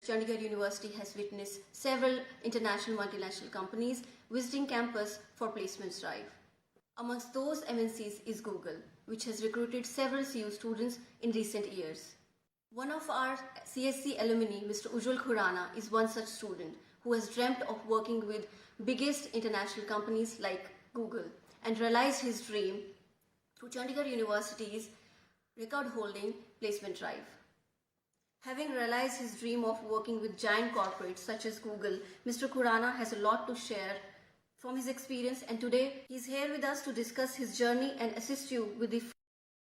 Chandigarh University has witnessed several international multinational companies visiting campus for placements drive. Amongst those MNCs is Google, which has recruited several CU students in recent years. One of our CSC alumni, Mr. Ujjawal Khurana, is one such student who has dreamt of working with biggest international companies like Google and realized his dream through Chandigarh University's record-holding placement drive. Having realized his dream of working with giant corporates such as Google, Mr. Khurana has a lot to share from his experience, and today he's here with us to discuss his journey and assist you with the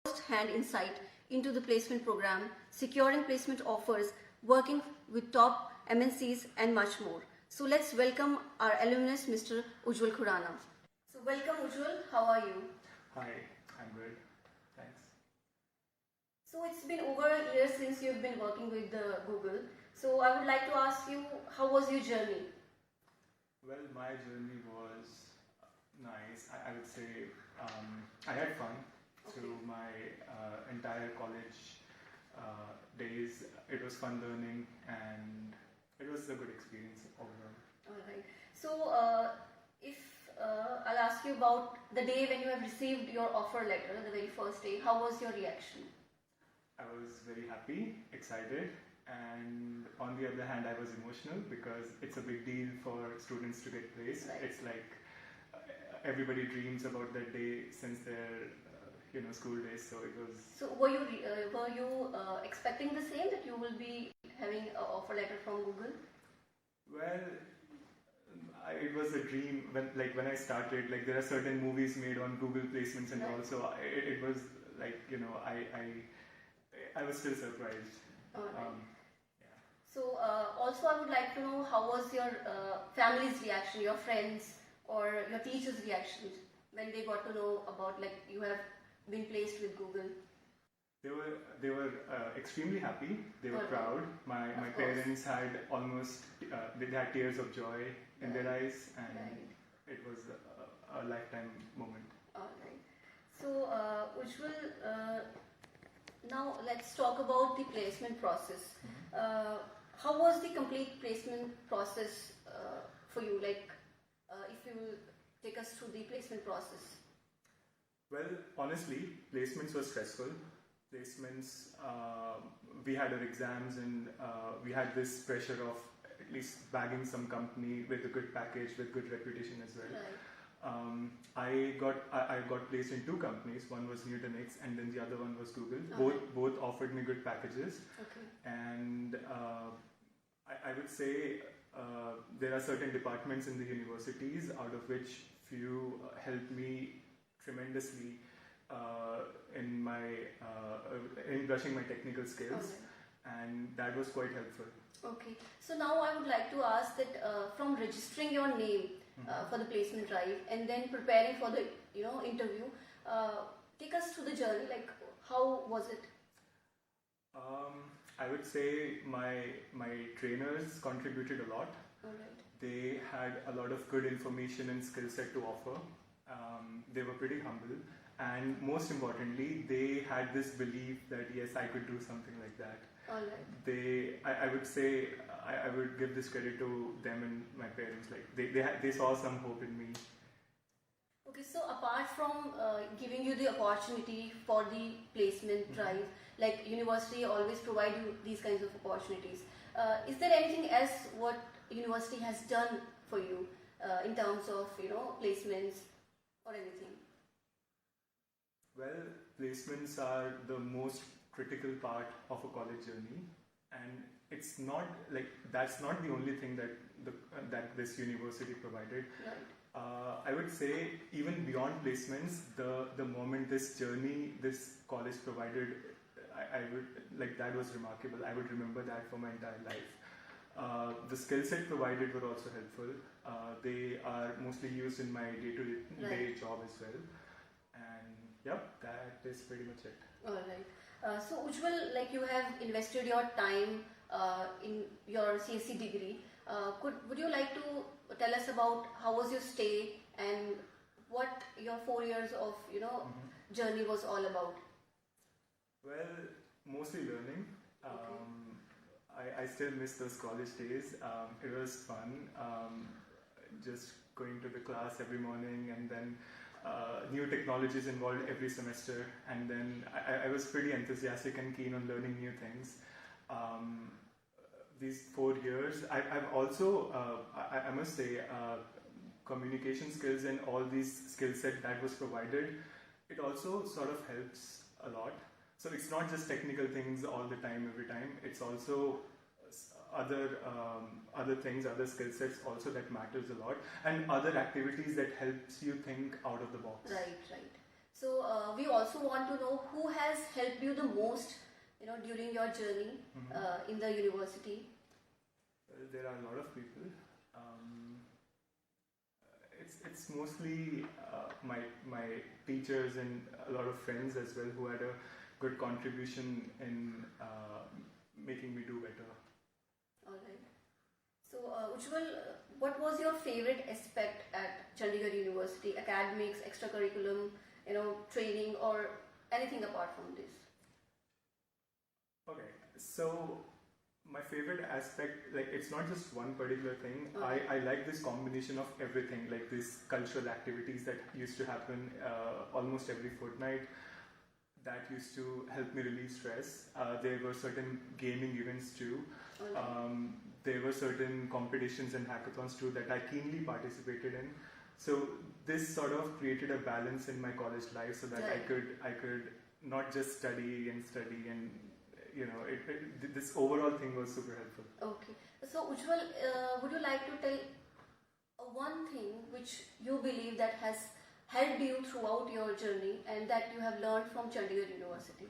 first-hand insight into the placement program, securing placement offers, working with top MNCs and much more. So let's welcome our alumnus, Mr. Ujjawal Khurana. So welcome Ujjawal, how are you? Hi, I'm good. Thanks. So it's been over a year since you've been working with Google. So I would like to ask you, how was your journey? Well, my journey was nice. I would say I had fun through my entire college days. It was fun learning and it was a good experience overall. Alright. So if I'll ask you about the day when you have received your offer letter, the very first day, how was your reaction? I was very happy, excited, and on the other hand I was emotional because it's a big deal for students to get placed. Right. It's like everybody dreams about that day since their school days, so it was... So were you expecting the same, that you will be having an offer letter from Google? Well, it was a dream when I started. Like, there are certain movies made on Google placements and right. also it was like, I was still surprised. Alright. Yeah. So also I would like to know, how was your family's reaction, your friends or your teachers' reactions when they got to know about, like, you have been placed with Google? They were extremely happy. They were proud. My parents had almost they had tears of joy in their eyes, and it was a lifetime moment. Alright. So Ujjawal, now let's talk about the placement process. How was the complete placement process for you? Like, if you will take us through the placement process. Well, honestly, placements were stressful. Placements, we had our exams and we had this pressure of at least bagging some company with a good package, with good reputation as well. Right. I got placed in two companies. One was Nutanix and then the other one was Google. Both offered me good packages. Okay. And I would say there are certain departments in the universities out of which few helped me tremendously in brushing my technical skills, and that was quite helpful. Okay, so now I would like to ask that from registering your name for the placement drive and then preparing for the interview, take us through the journey. Like, how was it? I would say my trainers contributed a lot. Alright. They had a lot of good information and skill set to offer. They were pretty humble, and most importantly, they had this belief that yes, I could do something like that. Alright. I would say I would give this credit to them and my parents. Like they saw some hope in me. Okay, so apart from giving you the opportunity for the placement drive, like university always provide you these kinds of opportunities. Is there anything else what university has done for you in terms of placements or anything? Well, placements are the most critical part of a college journey, and it's not like that's not the only thing that this university provided. Right. I would say even beyond placements, the moment this college provided, I would like that was remarkable. I would remember that for my entire life. The skill set provided were also helpful. They are mostly used in my day-to-day job as well. And yep, that is pretty much it. Alright. So Ujjawal, like, you have invested your time in your CSC degree. Would you like to tell us about how was your stay and what your 4 years of journey was all about? Well, mostly learning. I still miss those college days. It was fun. Just going to the class every morning, and then new technologies involved every semester. And then I was pretty enthusiastic and keen on learning new things. Um, these 4 years, I've also, I must say, communication skills and all these skill set that was provided, it also sort of helps a lot. So it's not just technical things all the time, every time. It's also other things, other skill sets also that matters a lot, and other activities that helps you think out of the box. Right, right. So we also want to know who has helped you the most, during your journey in the university. Well, there are a lot of people. It's mostly my teachers and a lot of friends as well who had a good contribution in making me do better. All right. So, Ujjwal, what was your favorite aspect at Chandigarh University? Academics, extracurriculum, training, or anything apart from this? Okay, so my favorite aspect, like it's not just one particular thing. I like this combination of everything, like these cultural activities that used to happen almost every fortnight. That used to help me relieve stress. There were certain gaming events too. There were certain competitions and hackathons too that I keenly participated in. So this sort of created a balance in my college life, so that I could not just study and this overall thing was super helpful. Okay. So Ujjwal, would you like to tell one thing which you believe that has helped you throughout your journey and that you have learned from Chandigarh University?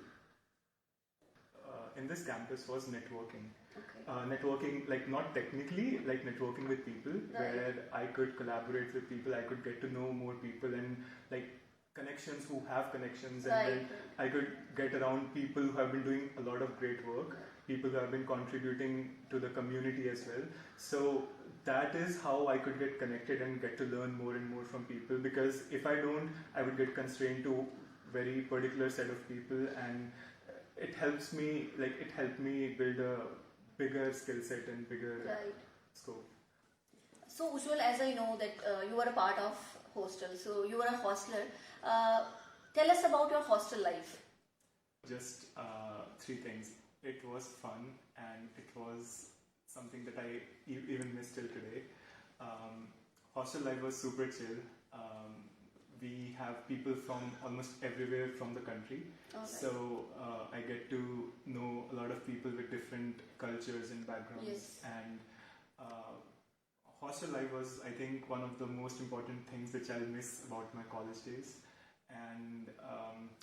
In this campus was networking. Okay. Networking, like not technically, like networking with people, where I could collaborate with people, I could get to know more people, and like connections who have connections, and then I could get around people who have been doing a lot of great work, people who have been contributing to the community as well. So that is how I could get connected and get to learn more and more from people, because if I don't, I would get constrained to very particular set of people, and it helped me build a bigger skill set and bigger scope. So Ujjwal, as I know that you were a part of Hostel, so you were a hosteler. Tell us about your hostel life. Just 3 things. It was fun, and it was something that I even miss till today. Hostel life was super chill. We have people from almost everywhere from the country. Right. So I get to know a lot of people with different cultures and backgrounds. Yes. And hostel life was, I think, one of the most important things which I'll miss about my college days. And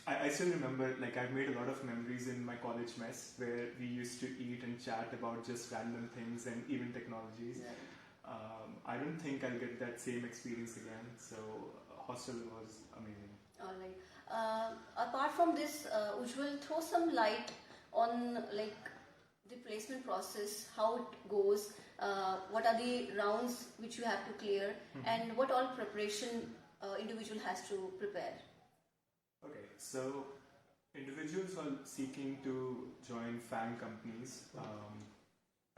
I still remember, like, I've made a lot of memories in my college mess where we used to eat and chat about just random things and even technologies. Right. I don't think I'll get that same experience again. So hostel was amazing. All right. Apart from this, Ujjwal, throw some light on the placement process, how it goes, what are the rounds which you have to clear, and what all preparation individual has to prepare. Okay, so individuals are seeking to join fan companies.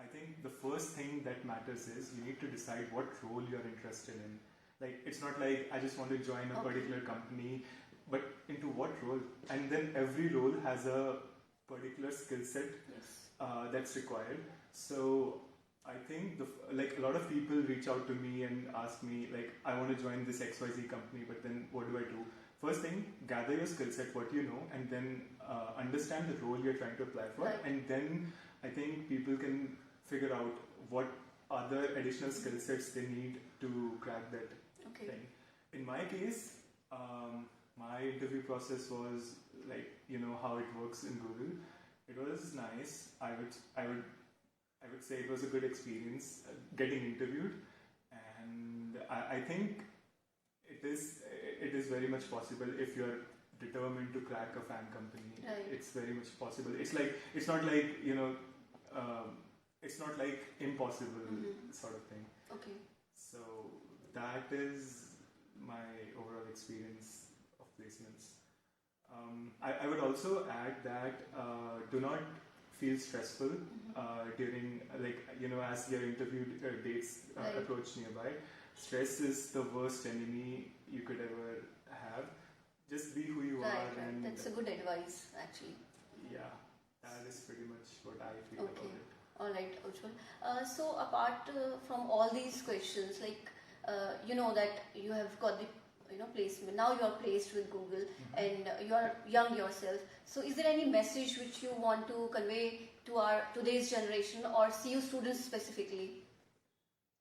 I think the first thing that matters is you need to decide what role you're interested in. Like, it's not like I just want to join a particular company, but into what role? And then every role has a particular skill set that's required. So I think a lot of people reach out to me and ask me, like, I want to join this XYZ company, but then what do I do? First thing, gather your skill set, what you know, and then understand the role you're trying to apply for. Right. And then I think people can figure out what other additional skill sets they need to crack that thing. In my case, my interview process was like, how it works in Google. It was nice. I would say it was a good experience getting interviewed, and I think it is very much possible if you're determined to crack a fan company. Right. It's very much possible. It's not like impossible sort of thing. Okay. So that is my overall experience of placements. I would also add that do not feel stressful during, like, as your interview dates Right. approach nearby. Stress is the worst enemy you could ever have. Just be who you Right, are, right. and That's a good advice, actually. yeah, that is pretty much what I feel Okay. about it. All right, Ujjwal. So apart from all these questions, like you know that you have got the placement. Now you are placed with Google, and you are young yourself. So is there any message which you want to convey to our today's generation or CU students specifically?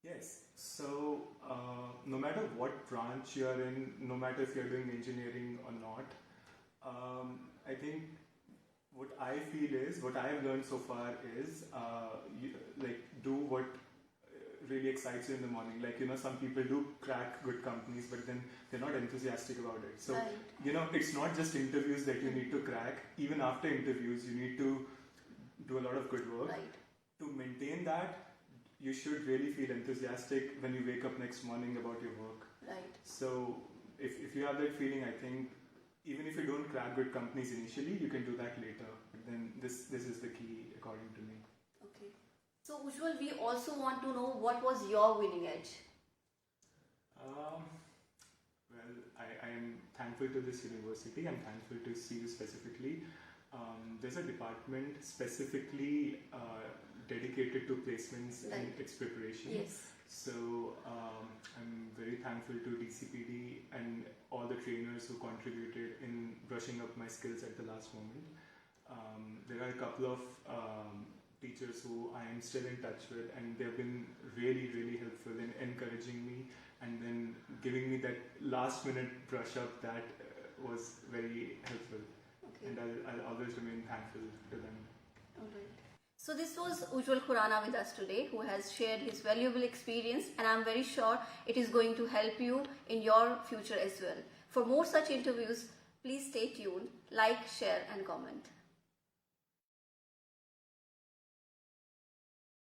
Yes. So, no matter what branch you are in, no matter if you're doing engineering or not, I think what I feel is, what I have learned so far is, do what really excites you in the morning. Like, some people do crack good companies, but then they're not enthusiastic about it. So, Right. it's not just interviews that you need to crack. Even after interviews, you need to do a lot of good work. Right. To maintain that, you should really feel enthusiastic when you wake up next morning about your work. Right. So if you have that feeling, I think even if you don't crack good companies initially, you can do that later. But then this is the key according to me. Okay. So Ujjwal, we also want to know what was your winning edge. Well, I am thankful to this university. I'm thankful to CU specifically. There's a department specifically dedicated to placements and Right. its preparation. Yes. So I'm very thankful to DCPD and all the trainers who contributed in brushing up my skills at the last moment. There are a couple of teachers who I am still in touch with, and they've been really, really helpful in encouraging me and then giving me that last minute brush up that was very helpful. Okay. And I'll always remain thankful to them. Alright. So this was Ujjwal Khurana with us today, who has shared his valuable experience, and I'm very sure it is going to help you in your future as well. For more such interviews, please stay tuned, like, share and comment.